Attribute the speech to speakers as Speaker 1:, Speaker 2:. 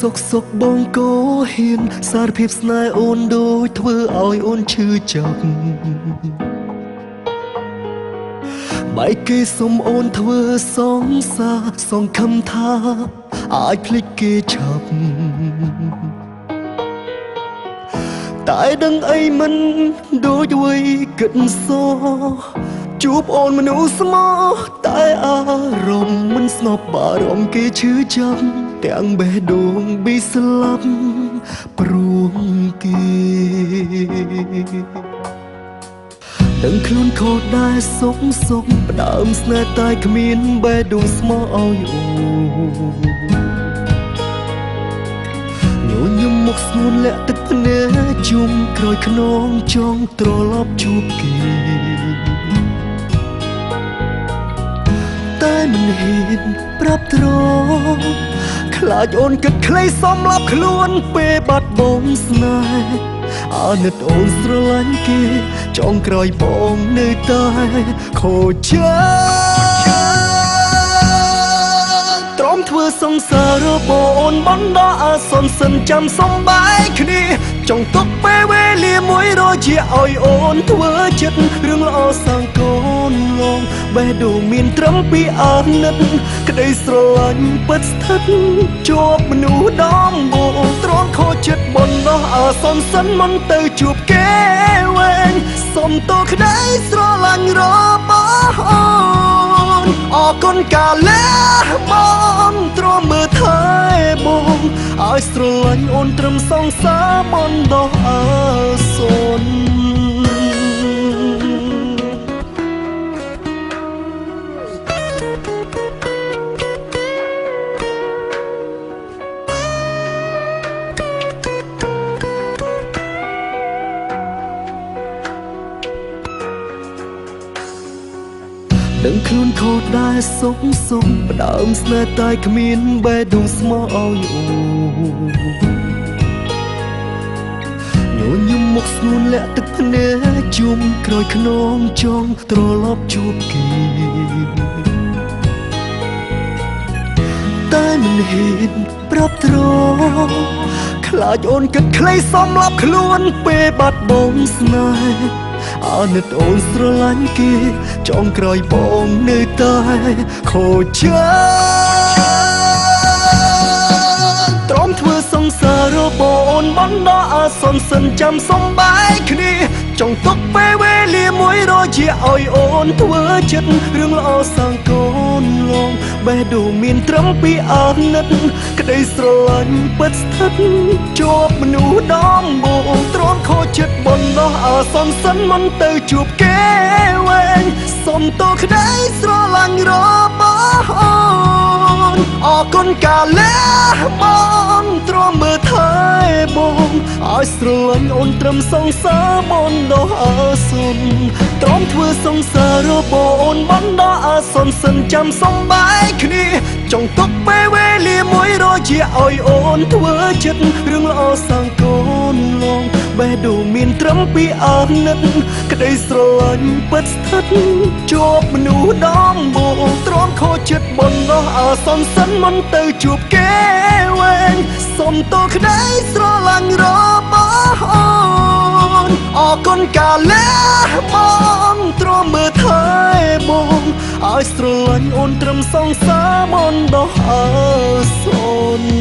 Speaker 1: សុកសុកបងក៏ហ៊ានសារភាពស្នេហ៍អូនដូចធ្វើឲ្យអូនឈឺចាប់បែកគេសុំអូនធ្វើសងសាសងខំថាអាចភ្លេចគេឆាប់តែដឹងអីមិនដូចអ្វីគិតសោជួបអូនមនុស្សស្មោះតែអារម្មណ៍មិនស្នប់បារម្ភគេឈឺចាប់ទាំងបេះដូងប៊ីស្លាប់ព្រោះគេដឹងខ្លួនខុសដែរសុកផ្ដើមស្នេហ៍តែគ្មានបេះដូងស្មោះឲ្យអូនញញឹមមុខស្ងួនលាក់ទឹកភ្នែកជុំក្រោយខ្នងចង់ត្រឡប់ជួបគេតែមិនហ៊ានប្រាប់ត្រង់ខ្លាចអូនគិតខ្លីសំឡាប់ខ្លួនពេលបាត់បង់ស្នេហ៍អាណិតអូនស្រឡាញ់គេចង់ក្រោយបងនៅតែខូចចិត្តទ្រាំធ្វើសង្សាររបស់អូនបណ្ដោះអាសន្នសិនចាំសំបែកគ្នាចង់ទុកពេលវេលាមួយរជាឲ្យអូនធ្វើចិត្តរឿងល្អសាងកូនឡងបេះដូងមានត្រឹមពីអាណិតក្តីស្រឡាញ់ពិតស្ថិតជាប់មនុស្សដំបូងទ្រាំខូចចិត្តបណ្ដោះអាសន្នសិនមិនទៅជួបគេវែងសុំទោសក្តីស្រឡាញ់របស់អូនអរគុណកាលៈបងទ្រាំមើលថែបងឲ្យស្រឡាញ់អូនត្រឹមសងសាបណ្ដោះអាសន្នដឹងខ្លួនខុសដែរសុកផ្ដើមស្នេហ៍តែគ្មានបេះដូងស្មោះឲ្យអូនញញឹមមុខស្ងួនលាក់ទឹកភ្នែកជុំក្រោយខ្នងចង់ត្រឡប់ជួបគេតែមិនហ៊ានប្រាប់ត្រង់ខ្លាចអូនគិតខ្លីសំឡាប់ខ្លួនពេលបាត់បង់ស្នេហ៍អាណិតអូនស្រឡាញ់គេចង់ក្រោយបងនៅតែខូចចិត្តទ្រាំធ្វើសង្សាររបស់អូនបណ្ដោះអាសន្នសិនចាំសំបែកគ្នាចង់ទុកពេលវេលាមួយរជាឲ្យអូនធ្វើចិត្តរឿងល្អសាងកូនឡងបេះដូងមានត្រឹមពីអាណិតក្តីស្រឡាញ់ពិតស្ថិតជាប់មនុស្សដំបូងទ្រាំខូចចិត្តបណ្ដោះអាសន្នសិនមិនទៅជួបគេវែងសុំទោសក្តីស្រឡាញ់របស់អូនអរគុណកាលៈបងទ្រាំមើលថែបងឲ្យស្រឡាញ់អូនត្រឹមសងសាបណ្ដោះអាសន្នទ្រាំធ្វើសង្សាររបស់អូនបណ្ដោះអាសន្នសិនចាំសំបែកគ្នាចង់ទុកពេលវេលាមួយរជាឲ្យអូនធ្វើចិត្តរឿងល្អសាងកូនឡងបេះដូងមានត្រឹមពីអាណិតក្តីស្រឡាញ់ពិតស្ថិតជាប់មនុស្សដំបូងទ្រាំខូចចិត្តបណ្ដោះអាសន្នសិនមិនទៅជួបគេវែងសុំទោសក្តីស្រឡាញ់របស់អូនអរគុណកាលៈបងទ្រាំមើលថែបងឲ្យស្រឡាញ់អូនត្រឹមសងសាបណ្ដោះអាសន្ន